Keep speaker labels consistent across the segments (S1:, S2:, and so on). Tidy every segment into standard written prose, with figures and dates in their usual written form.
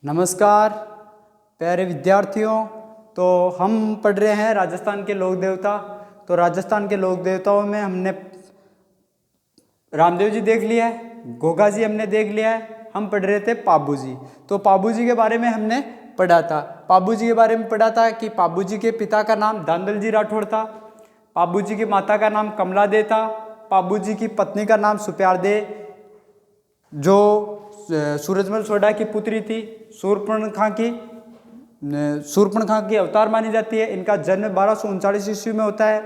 S1: नमस्कार प्यारे विद्यार्थियों। तो हम पढ़ रहे हैं राजस्थान के लोक देवता। तो राजस्थान के लोक देवताओं में हमने रामदेव जी देख लिया है, गोगा जी हमने देख लिया है। हम पढ़ रहे थे पाबू जी। तो पाबू जी के बारे में हमने पढ़ा था। पाबू जी के बारे में पढ़ा था कि पाबू जी के पिता का नाम दांदल जी राठौड़ था। पाबू जी की माता का नाम कमला दे था। पाबू जी की पत्नी का नाम सुप्यार दे, जो सूरजमल सोडा की पुत्री थी, शूर्पणखा की अवतार मानी जाती है। इनका जन्म 1239 ईस्वी में होता है।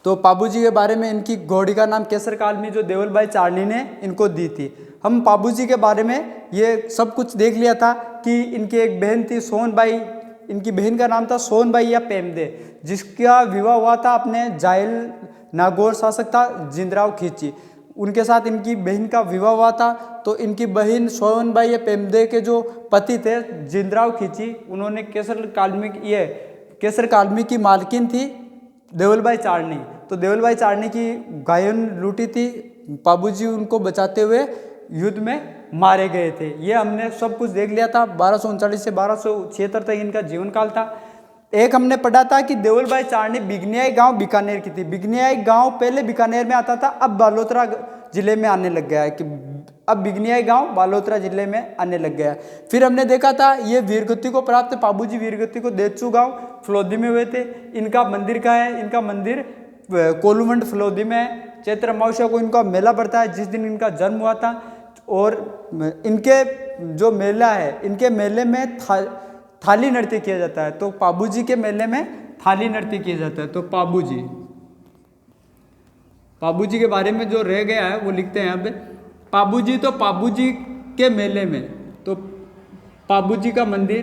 S1: तो पाबू जी के बारे में इनकी घोड़ी का नाम केसर कालमी, जो देवल भाई चारनी ने इनको दी थी। हम पाबू जी के बारे में ये सब कुछ देख लिया था कि इनकी एक बहन थी सोनबाई। इनकी बहन का नाम था सोनबाई या पेमदे, जिसका विवाह हुआ था अपने जायल नागौर शासक था जिंदराव खींची, उनके साथ इनकी बहन का विवाह हुआ था। तो इनकी बहन सोनबाई या पेमदे के जो पति थे जिंदराव खींची, उन्होंने केसर कालमी की मालकिन थी देवलभाई चारनी। तो देवलभाई चारनी की गायन लूटी थी। पाबू जी उनको बचाते हुए युद्ध में मारे गए थे। ये हमने सब कुछ देख लिया था। 1239 से 1276 तक इनका जीवन काल था। एक हमने पढ़ा था कि देवलभाई चारनी बिगनियाई गांव बीकानेर की थी। बिगनियाई गांव पहले बीकानेर में आता था, अब बालोतरा जिले में आने लग गया है कि अब बिगनियाई गांव बालोतरा जिले में आने लग गया है। फिर हमने देखा था ये वीरगति को प्राप्त पाबू जी वीरगति को देचू गांव फलोदी में हुए थे। इनका मंदिर कहाँ है? इनका मंदिर कोलूमंड फलोदी में है। चैत्र अमावस्या को इनका मेला पड़ता है, जिस दिन इनका जन्म हुआ था। और इनके जो मेला है, इनके मेले में थाली नृत्य किया जाता है। तो पाबू जी के मेले में थाली नृत्य किया जाता है। तो पाबू जी के बारे में जो रह गया है वो लिखते हैं। अब पाबू जी, तो पाबू जी के मेले में, तो पाबू जी का मंदिर,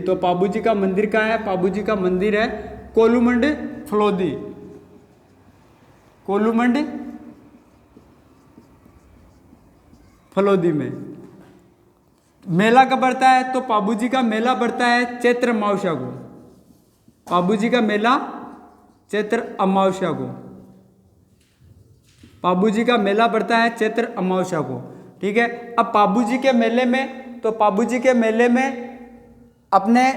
S1: तो पाबू जी का मंदिर कहाँ है? पाबू जी का मंदिर है कोलूमंड फलोदी, कोलूमंड फलोदी में। मेला कब बढ़ता है? तो पाबू जी का मेला बढ़ता है चैत्र अमावस्या को। पाबू जी का मेला चैत्र अमावस्या को, पाबू जी का मेला बढ़ता है चैत्र अमावस्या को। ठीक है। अब पाबू जी के मेले में, तो पाबू जी के मेले में अपने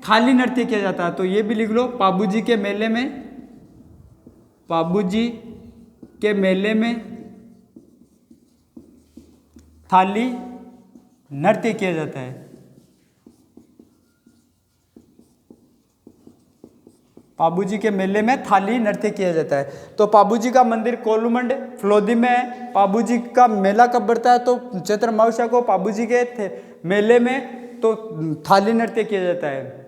S1: थाली नृत्य किया जाता है। तो ये भी लिख लो, पाबू जी के मेले में, पाबू जी के मेले में थाली नृत्य किया जाता है। पाबू जी के मेले में थाली नृत्य किया जाता है। तो पाबू जी का मंदिर कोलूमंड फलोदी में है। पाबू जी का मेला कब बढ़ता है? तो चैत्र अमावस्या को पाबू जी के मेले में तो थाली नृत्य किया जाता है।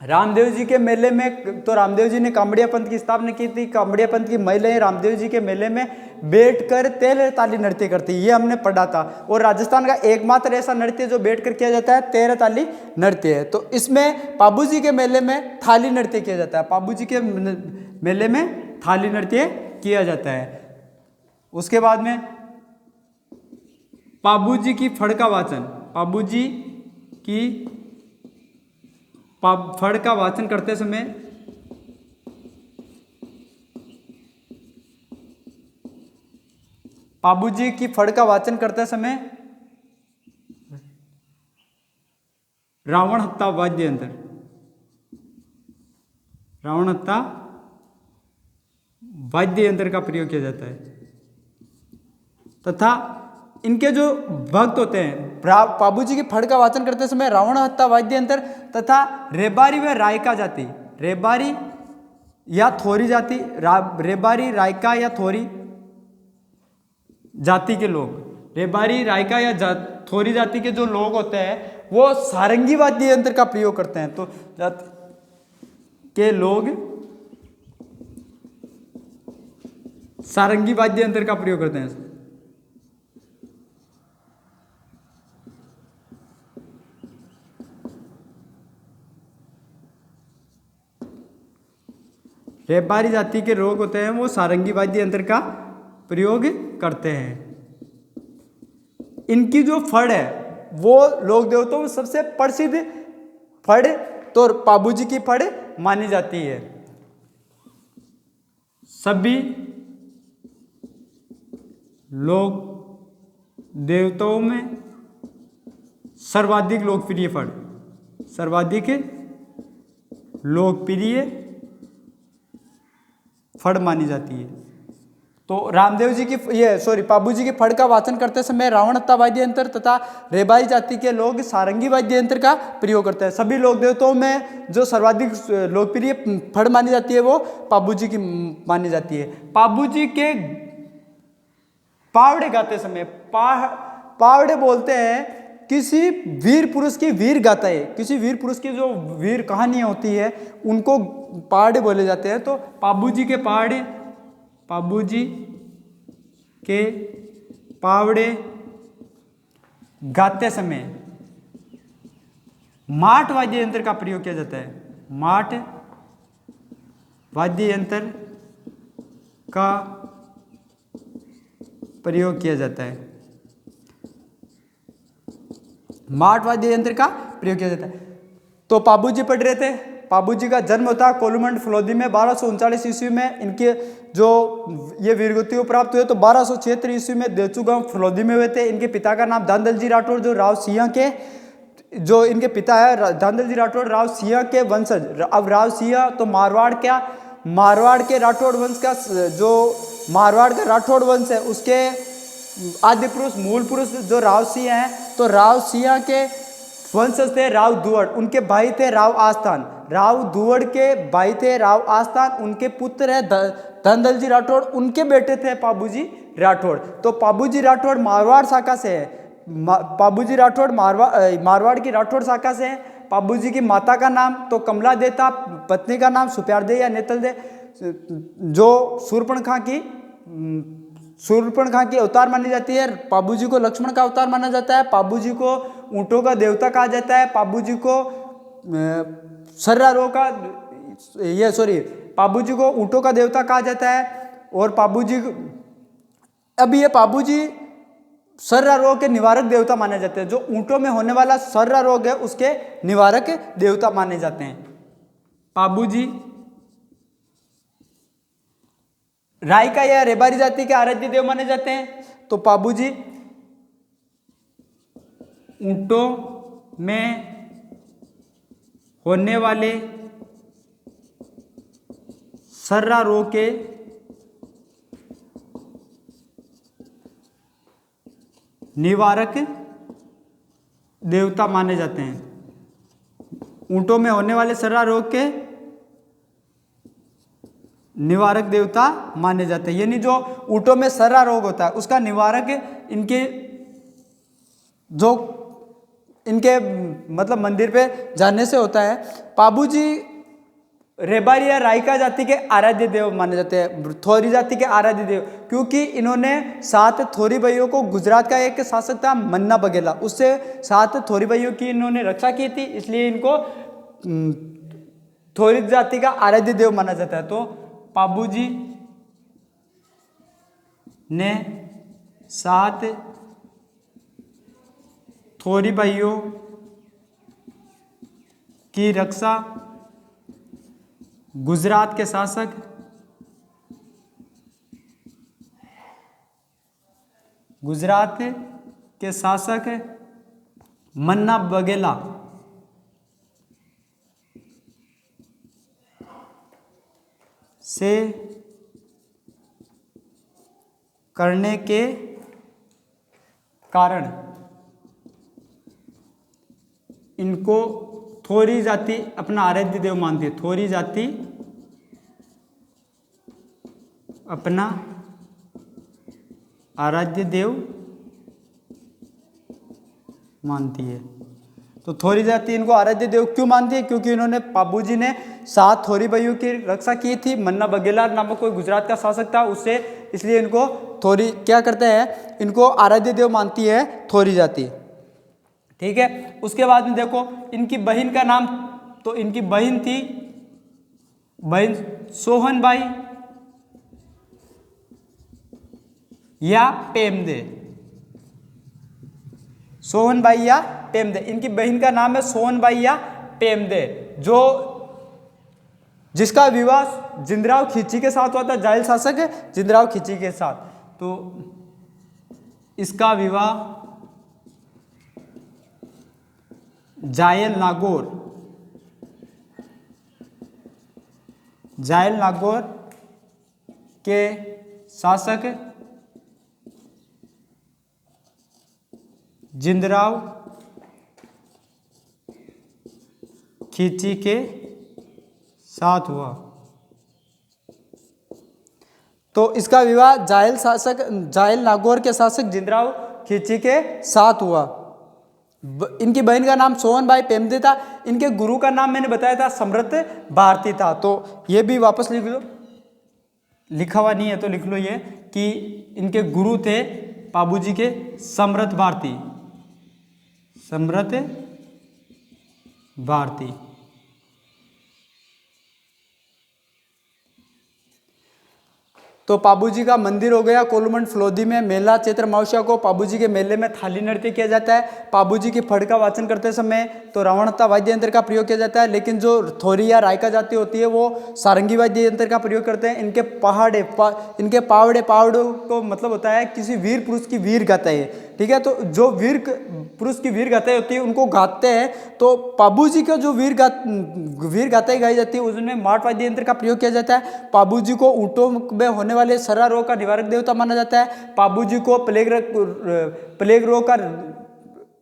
S1: रामदेव जी के मेले में, तो रामदेव जी ने कामड़िया पंथ की स्थापना की थी। कामड़िया पंथ की महिलाएं रामदेव जी के मेले में बैठकर तेरह ताली नृत्य करती, ये हमने पढ़ा था। और राजस्थान का एकमात्र ऐसा नृत्य जो बैठकर किया जाता है तेरह ताली नृत्य है। तो इसमें पाबू जी के मेले में थाली नृत्य किया जाता है। पाबू जी के मेले में थाली नृत्य किया जाता है। उसके बाद में पाबू जी की फड़ का वाचन, पाबू जी की फड़ का वाचन करते समय पाबू जी की फड़ का वाचन करते समय रावण हत्ता वाद्य यंत्र, रावण हत्ता वाद्य यंत्र का प्रयोग किया जाता है। तथा इनके जो भक्त होते हैं, पाबू जी की फड़ का वाचन करते समय रावण हत्ता वाद्य यंत्र तथा रेबारी व रायका जाति, रेबारी या थोरी जाति, रेबारी रायका या थोरी जाति के लोग, रेबारी रायका या थोरी जाति के जो लोग होते हैं वो सारंगी वाद्य यंत्र का प्रयोग करते हैं। तो जाति के लोग सारंगी वाद्य यंत्र का प्रयोग करते हैं। रेबारी जाति के लोग होते हैं वो सारंगी वाद्य यंत्र का प्रयोग करते हैं। इनकी जो फड़ है वो लोक देवताओं में सबसे प्रसिद्ध फड़ तो पाबू जी की फड़ मानी जाती है। सभी लोग देवताओं में सर्वाधिक लोकप्रिय फड़, सर्वाधिक लोकप्रिय फड़ मानी जाती है। तो रामदेव जी की पाबू जी की फड़ का वाचन करते समय रावण हत्ता वाद्य यंत्र तथा रेबाई जाति के लोग सारंगी वाद्य यंत्र का प्रयोग करते हैं। सभी लोक देवताओं में जो सर्वाधिक लोकप्रिय फड़ मानी जाती है वो पाबू जी की मानी जाती है। पाबू जी के पावड़े गाते समय, पावड़े बोलते हैं किसी वीर पुरुष की वीर गाथाएं, किसी वीर पुरुष की जो वीर कहानियां होती है उनको पावड़े बोले जाते हैं। तो पाबू जी के पावड़े, पाबू जी के पावड़े गाते समय माट वाद्य यंत्र का प्रयोग किया जाता है। माट वाद्य यंत्र का प्रयोग किया जाता है। माट वाद्य यंत्र का प्रयोग किया जाता है। तो पाबू जी पढ़ रहे थे। पाबू जी का जन्म होता कोलुमंड फलोदी में 1239 ईस्वी में। इनके जो ये वीरगति प्राप्त हुए तो 1276 ईस्वी में देचू गांव फलोदी में हुए थे। इनके पिता का नाम धांधल जी राठौड़, जो राव सिंह के, जो इनके पिता है धांधल जी राठौड़ राव सिंह के वंशज। अब राव सिंह तो मारवाड़ क्या, मारवाड़ के राठौड़ वंश का, जो मारवाड़ का राठौड़ वंश है उसके आदि पुरुष मूल पुरुष जो राव सिंह हैं, तो राव सिंह के वंशज थे राव दुवड़, उनके भाई थे राव आस्थान। राव दुवड़ के भाई थे राव आस्थान, उनके पुत्र है धनदल जी राठौड़, उनके बेटे थे पाबू जी राठौड़। तो पाबू जी राठौड़ मारवाड़ शाखा से है। पाबू जी राठौड़ मारवाड़ की राठौड़ शाखा से है। पाबू जी की माता का नाम तो कमला दे था, पत्नी का नाम सुप्यार दे या नेतल दे, जो शूर्पणखा की अवतार मानी जाती है। पाबू जी को लक्ष्मण का अवतार माना जाता है। पाबू जी को ऊंटों का देवता कहा जाता है। पाबू जी को सर्रारों का पाबू जी को ऊंटों का देवता कहा जाता है। और पाबू जी सर्रा रोग के निवारक देवता माने जाते हैं। जो ऊंटों में होने वाला सर्रा रोग है उसके निवारक देवता माने जाते हैं। पाबू जी रायका या रेबारी जाति के आराध्य देव माने जाते हैं। तो पाबू जी ऊंटों में होने वाले सर्रा रोग के निवारक देवता माने जाते हैं। ऊंटों में होने वाले सर्रा रोग के निवारक देवता माने जाते हैं। यानी जो ऊंटों में सर्रा रोग होता है उसका निवारक इनके मतलब मंदिर पे जाने से होता है। पाबू जी रेबारी या रायका जाति के आराध्य देव माने जाते हैं, थोरी जाति के आराध्य देव, क्योंकि इन्होंने 7 थोरी भाइयों को, गुजरात का एक शासक था मन्ना बघेला, उससे 7 थोरी भाइयों की इन्होंने रक्षा की थी, इसलिए इनको थोरी जाति का आराध्य देव माना जाता है। तो पाबू जी ने 7 थोरी भाइयों की रक्षा गुजरात के शासक मन्ना बघेला से करने के कारण इनको थोरी जाति अपना आराध्य देव मानती है। थोरी जाति अपना आराध्य देव मानती है। तो थोरी जाति इनको आराध्य देव क्यों मानती है? क्योंकि इन्होंने, पाबू जी ने 7 थोरी भाइयों की रक्षा की थी। मन्ना बघेला नामक कोई गुजरात का शासक था उससे, इसलिए इनको थोरी क्या करते हैं, इनको आराध्य देव मानती है थोरी जाति। ठीक है। उसके बाद में देखो इनकी बहन का नाम, तो इनकी बहन थी बहन सोहनबाई या पेमदे, सोहनबाई या पेमदे। इनकी बहन का नाम है सोहनबाई या पेमदे, जिसका विवाह जिंदराव खिची के साथ हुआ था, जायल शासक जिंदराव खिची के साथ। तो इसका विवाह जायल नागौर के शासक जिंदराव खिची के साथ हुआ। तो इसका विवाह जायल नागौर के शासक जिंदराव खिची के साथ हुआ। इनकी बहन का नाम सोहनबाई पेमदे था। इनके गुरु का नाम मैंने बताया था समृत भारती था। तो ये भी वापस लिख लो, लिखा हुआ नहीं है तो लिख लो ये कि इनके गुरु थे पाबूजी के समृत भारती। तो पाबूजी का मंदिर हो गया कोलमंड फलोदी में। मेला चैत्र अमावस्या को पाबूजी के मेले में थाली नृत्य किया जाता है। पाबूजी की फड़ का वाचन करते समय तो रावणता वाद्य यंत्र का प्रयोग किया जाता है, लेकिन जो थोरी या रायका जाति होती है वो सारंगी वाद्य यंत्र का प्रयोग करते हैं। इनके पावड़े को मतलब होता है किसी वीर पुरुष की वीर गाथाएं, ठीक है। तो जो वीर पुरुष की वीर गाथाएं होती है उनको गाते हैं। तो पाबूजी का जो वीर गाथाएं गाई जाती है उसमें माट वाद्य यंत्र का प्रयोग किया जाता है। पाबूजी को ऊँटों में होने वाले सरा रोग का निवारक देवता माना जाता है। पाबूजी को प्लेग रोग का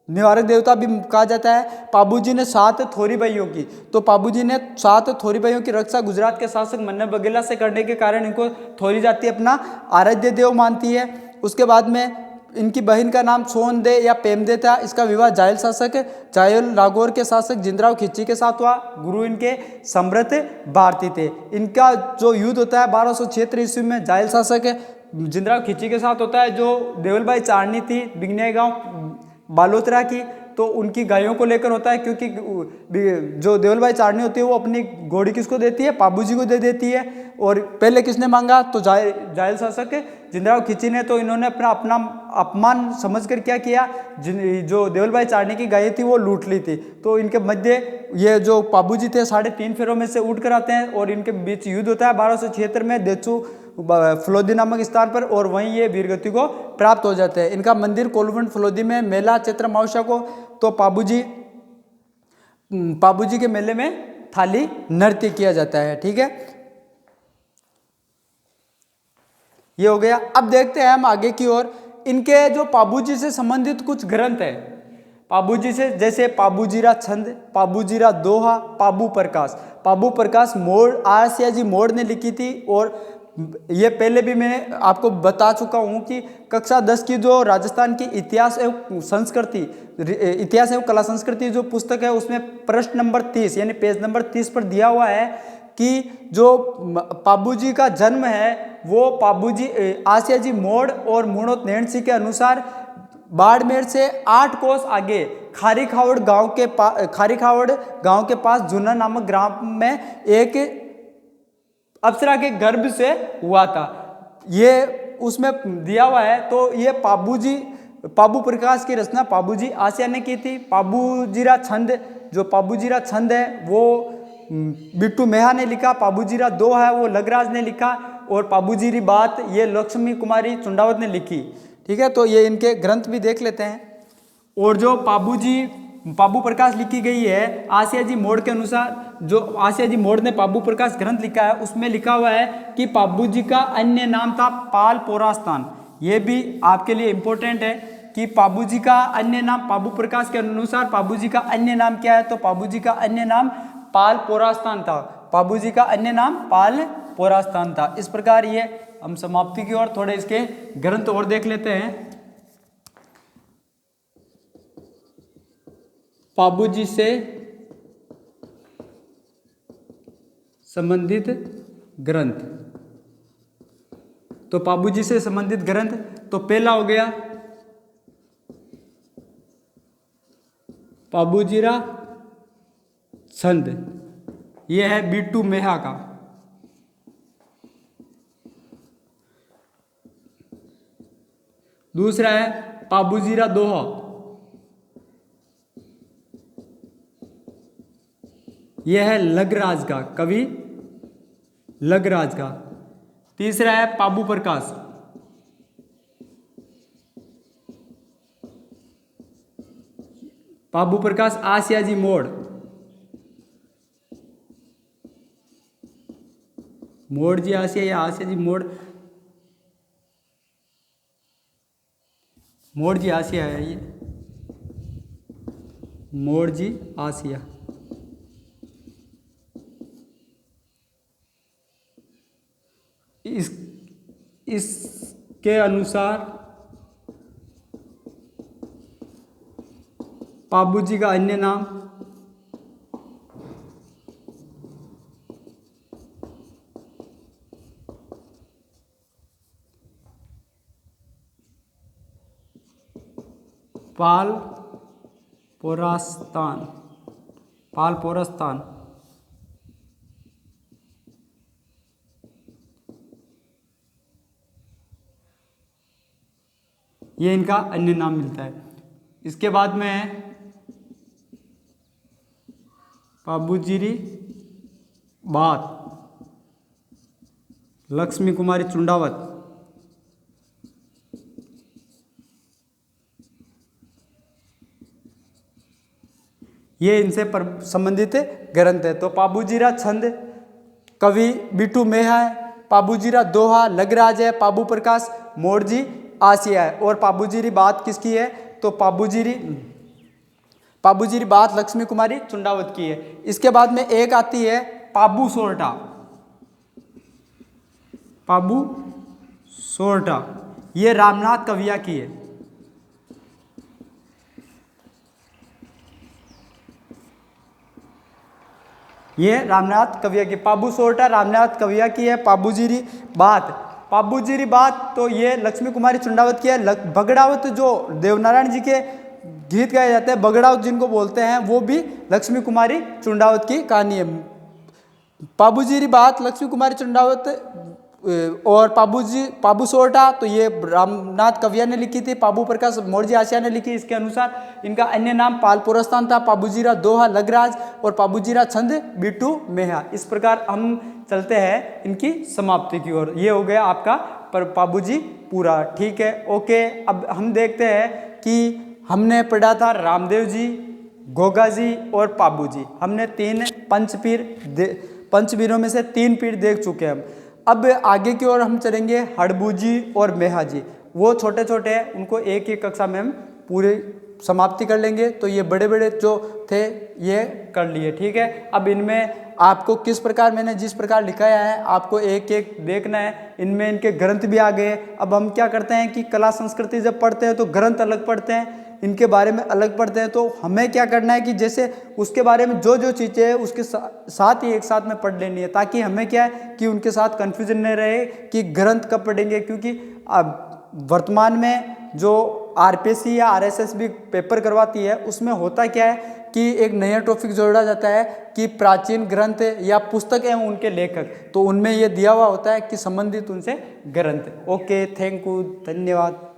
S1: निवारक देवता भी कहा जाता है। पाबूजी ने 7 थोरी भाइयों की, तो पाबूजी ने 7 थोरी भाइयों की रक्षा गुजरात के शासक मन्ना बघेला से करने के कारण इनको थोरी जाति अपना आराध्य देव मानती है। उसके बाद में इनकी बहन का नाम सोनदे या पेमदे था। इसका विवाह जायल नागौर के शासक जिंदराव खिची के साथ हुआ। गुरु इनके समृत भारती थे। इनका जो युद्ध होता है 1276 ईस्वी में जायल शासक जिंदराव खिची के साथ होता है। जो देवलबाई चारनी थी बिगनिया गांव बालोतरा की, तो उनकी गायों को लेकर होता है, क्योंकि जो देवलबाई चारनी होती है वो अपनी घोड़ी किसको देती है, पाबूजी को दे देती है। और पहले किसने मांगा, तो जायल शासक जिंदराव खिची ने। तो इन्होंने अपना अपमान समझकर क्या किया, जो देवलबाई चारनी की गायें थी वो लूट ली थी। तो इनके मध्य ये जो पाबूजी थे 3.5 फेरों में से उठ कर आते हैं और इनके बीच युद्ध होता है 1276 में देचू फलोदी नामक स्थान पर, और वहीं ये वीरगति को प्राप्त हो जाते हैं। इनका मंदिर कोलवंड फलोदी में। मेला चैत्र अमावस्या को तो पाबूजी के मेले में थाली नृत्य किया जाता है, ठीक है। ये हो गया। अब देखते हैं हम आगे की ओर। इनके जो पाबूजी से संबंधित कुछ ग्रंथ है पाबूजी से, जैसे पाबूजीरा छंद, पाबूजीरा दोहा, पाबू प्रकाश आरसिया मोड़ ने लिखी थी। और ये पहले भी मैंने आपको बता चुका हूँ कि कक्षा 10 की जो राजस्थान की इतिहास एवं कला संस्कृति जो पुस्तक है उसमें प्रश्न नंबर 30 यानी पेज नंबर 30 पर दिया हुआ है कि जो पाबूजी का जन्म है वो पाबूजी आसिया जी मोड़ और मुणोत नैण सिंह के अनुसार बाड़मेर से 8 कोस आगे खारीखावड़ गांव के पास जुना नामक ग्राम में एक अप्सरा के गर्भ से हुआ था। ये उसमें दिया हुआ है। तो ये पाबू प्रकाश की रचना पाबूजी आसिया ने की थी। पाबूजीरा छंद है वो बिट्टू मेहा ने लिखा। पाबूजीरा दोहा है वो लगराज ने लिखा। और पाबूजीरी बात ये लक्ष्मी कुमारी चुंडावत ने लिखी, ठीक है। तो ये इनके ग्रंथ भी देख लेते हैं। और जो पाबू प्रकाश लिखी गई है आसिया जी मोड़ के अनुसार, जो आसिया जी मोड़ ने पाबू प्रकाश ग्रंथ लिखा है उसमें लिखा हुआ है कि पाबूजी का अन्य नाम था पाल पोरास्तान। ये भी आपके लिए इम्पोर्टेंट है कि पाबूजी का अन्य नाम, पाबू प्रकाश के अनुसार पाबूजी का अन्य नाम क्या है, तो पाबूजी का अन्य नाम पाल पोरास्तान था। पाबूजी का अन्य नाम पाल पोरास्तान था। इस प्रकार ये हम समाप्ति की ओर थोड़े इसके ग्रंथ और देख लेते हैं। पाबूजी से संबंधित ग्रंथ, तो पाबूजी से संबंधित ग्रंथ तो पहला हो गया पाबूजीरा छंद, यह है बिट्टू मेहा का। दूसरा है पाबूजीरा दोहा, यह है लगराज का, कवि लगराज का। तीसरा है पाबू प्रकाश, पाबू प्रकाश आसियाजी मोड़, मोड़ जी आसिया या आसिया जी मोड़, मोड़ जी आसिया है ये, मोड़ जी आसिया। इसके अनुसार पाबू जी का अन्य नाम पाल पोरास्तान, पाल पोरास्तान। ये इनका अन्य नाम मिलता है। इसके बाद में पाबूजीरी बात, लक्ष्मी कुमारी चुंडावत, ये इनसे संबंधित ग्रंथ है। तो पाबूजीरा छंद कवि बिट्टू मेहा है, पाबूजीरा दोहा लगराज है, पाबू प्रकाश मोड़जी आसिया है, और पाबूजीरी बात किसकी है? तो पाबूजीरी बात लक्ष्मी कुमारी चुंडावत की है। इसके बाद में एक आती है पाबू सोरठा, पाबू सोरठा, ये रामनाथ कविया की है। ये रामनाथ कविया की, पाबू सोरठा रामनाथ कविया की है। पाबूजीरी बात, पाबूजीरी बात तो ये लक्ष्मी कुमारी चुंडावत की है। बगड़ावत जो देवनारायण जी के गीत गाए जाते हैं, बगड़ावत जिनको बोलते हैं, वो भी लक्ष्मी कुमारी चुंडावत की कहानी है। पाबूजीरी बात लक्ष्मी कुमारी चुंडावत और पाबू सोरठा तो ये रामनाथ कविया ने लिखी थी, पाबू प्रकाश मोड़जी आसिया ने लिखी। इसके अनुसार इनका अन्य नाम पाल पोरास्तान था, पाबूजीरा दोहा लगराज और पाबूजीरा छंद बिट्टू मेहा। इस प्रकार हम चलते हैं इनकी समाप्ति की ओर। ये हो गया आपका पाबूजी पूरा, ठीक है, ओके। अब हम देखते हैं कि हमने पढ़ा था रामदेव जी, गोगा जी और पाबू जी। हमने 3 पंचपीरों में से 3 पीर देख चुके हैं हम। अब आगे की ओर हम चलेंगे हड़बू जी और मेहा जी, वो छोटे छोटे हैं, उनको एक एक कक्षा में हम पूरी समाप्ति कर लेंगे। तो ये बड़े बड़े जो थे ये कर लिए, ठीक है। अब इनमें आपको किस प्रकार मैंने जिस प्रकार लिखाया है आपको एक एक देखना है। इनमें इनके ग्रंथ भी आ गए। अब हम क्या करते हैं कि कला संस्कृति जब पढ़ते हैं तो ग्रंथ अलग पढ़ते हैं, इनके बारे में अलग पढ़ते हैं। तो हमें क्या करना है कि जैसे उसके बारे में जो जो चीज़ें हैं उसके साथ ही एक साथ में पढ़ लेनी है, ताकि हमें क्या है कि उनके साथ कन्फ्यूजन नहीं रहे कि ग्रंथ कब पढ़ेंगे। क्योंकि अब वर्तमान में जो आरपीएससी या आरएसएस भी पेपर करवाती है उसमें होता क्या है कि एक नया टॉपिक जोड़ा जाता है कि प्राचीन ग्रंथ या पुस्तक एवं उनके लेखक, तो उनमें ये दिया हुआ होता है कि संबंधित उनसे ग्रंथ। ओके, थैंक यू, धन्यवाद।